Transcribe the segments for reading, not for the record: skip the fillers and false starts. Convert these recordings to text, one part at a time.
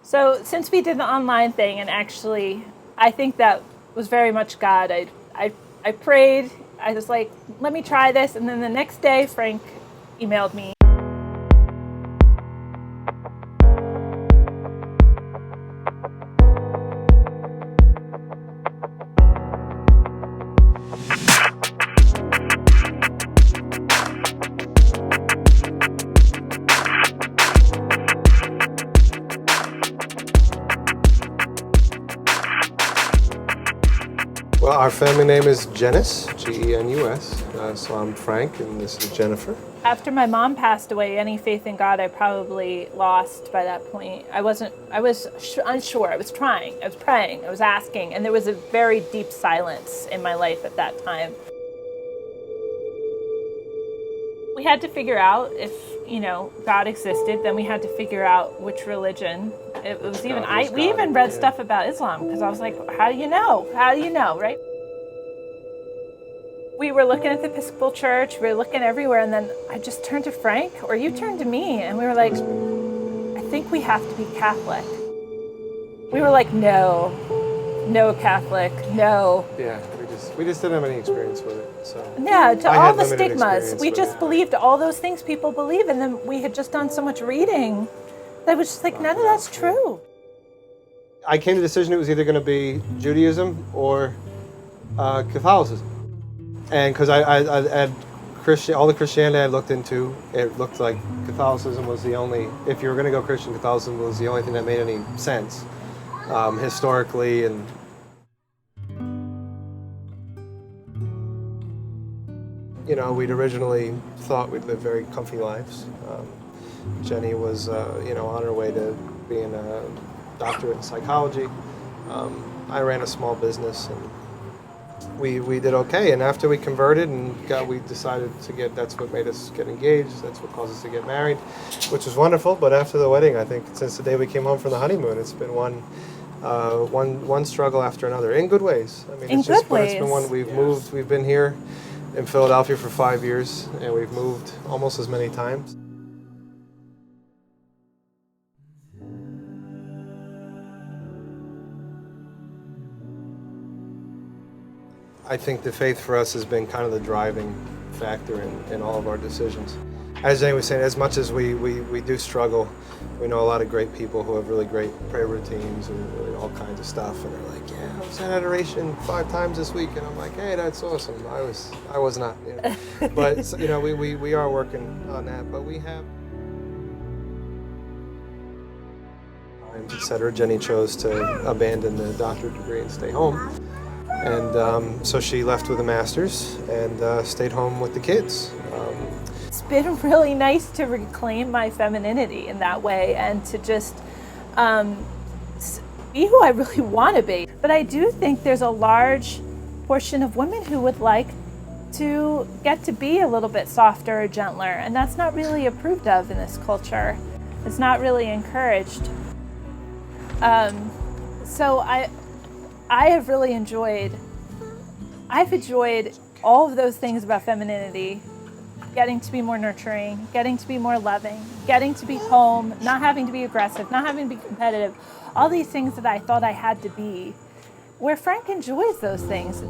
So since we did the online thing, and actually, I think that was very much God. I prayed. I was like, let me try this. And then the next day, Frank emailed me. Well, our family name is Genus, Genus. So I'm Frank, and this is Jennifer. After my mom passed away, any faith in God I probably lost by that point. I was unsure. I was trying. I was praying. I was asking. And there was a very deep silence in my life at that time. We had to figure out if, God existed. Then we had to figure out which religion. It was we even read stuff about Islam because I was like, how do you know? How do you know, right? We were looking at the Episcopal Church, we were looking everywhere, and then I just turned to Frank, or you turned to me, and we were like, I think we have to be Catholic. We were like, no Catholic, no. Yeah, we just didn't have any experience with it, so. Yeah, to all the limited stigmas. We just it. believed all those things people believe, and then we had just done so much reading that was just like, none of that's true. I came to the decision it was either going to be Judaism or Catholicism. And because I had all the Christianity I looked into, it looked like Catholicism was the only, if you were going to go Christian, Catholicism was the only thing that made any sense historically. And we'd originally thought we'd live very comfy lives. Jenny was, on her way to being a doctorate in psychology. I ran a small business, and we did okay. And after we converted we decided that's what made us get engaged. That's what caused us to get married, which was wonderful. But after the wedding, I think since the day we came home from the honeymoon, it's been one struggle after another, in good ways. I mean, it's been one. We've moved. We've been here in Philadelphia for 5 years, and we've moved almost as many times. I think the faith for us has been kind of the driving factor in all of our decisions. As Jenny was saying, as much as we do struggle, we know a lot of great people who have really great prayer routines and really all kinds of stuff, and they're like, yeah, I was at adoration 5 times this week, and I'm like, hey, that's awesome. I was not, But we are working on that, but we have. Etc. Jenny chose to abandon the doctorate degree and stay home. And so she left with a master's and stayed home with the kids. It's been really nice to reclaim my femininity in that way and to just be who I really want to be. But I do think there's a large portion of women who would like to get to be a little bit softer or gentler, and that's not really approved of in this culture. It's not really encouraged. So I've enjoyed all of those things about femininity, getting to be more nurturing, getting to be more loving, getting to be home, not having to be aggressive, not having to be competitive, all these things that I thought I had to be, where Frank enjoys those things.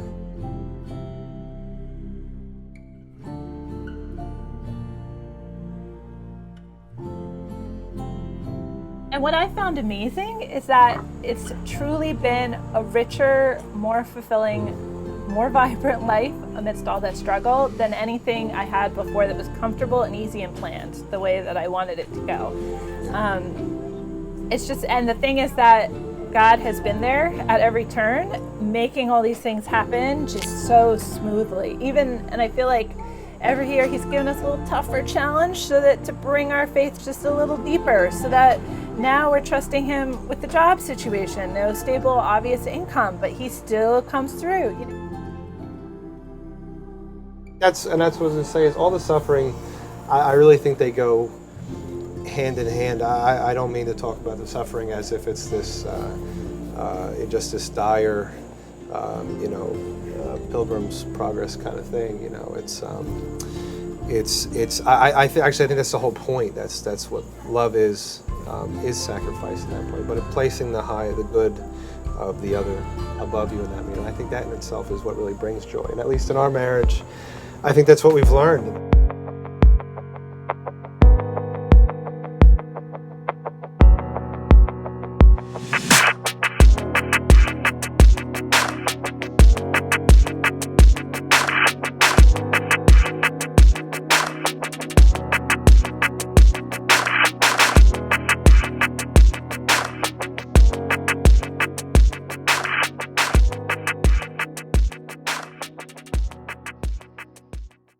And what I found amazing is that it's truly been a richer, more fulfilling, more vibrant life amidst all that struggle than anything I had before that was comfortable and easy and planned the way that I wanted it to go. And the thing is that God has been there at every turn, making all these things happen just so smoothly. And I feel like every year He's given us a little tougher challenge so that to bring our faith just a little deeper, so that now we're trusting Him with the job situation, no stable, obvious income, but He still comes through. That's what I was going to say, is all the suffering, I really think they go hand in hand. I don't mean to talk about the suffering as if it's this, just this dire, Pilgrim's Progress kind of thing. I think that's the whole point. That's what love is. is sacrifice at that point, but placing the good of the other above you in that meal. I think that in itself is what really brings joy. And at least in our marriage, I think that's what we've learned.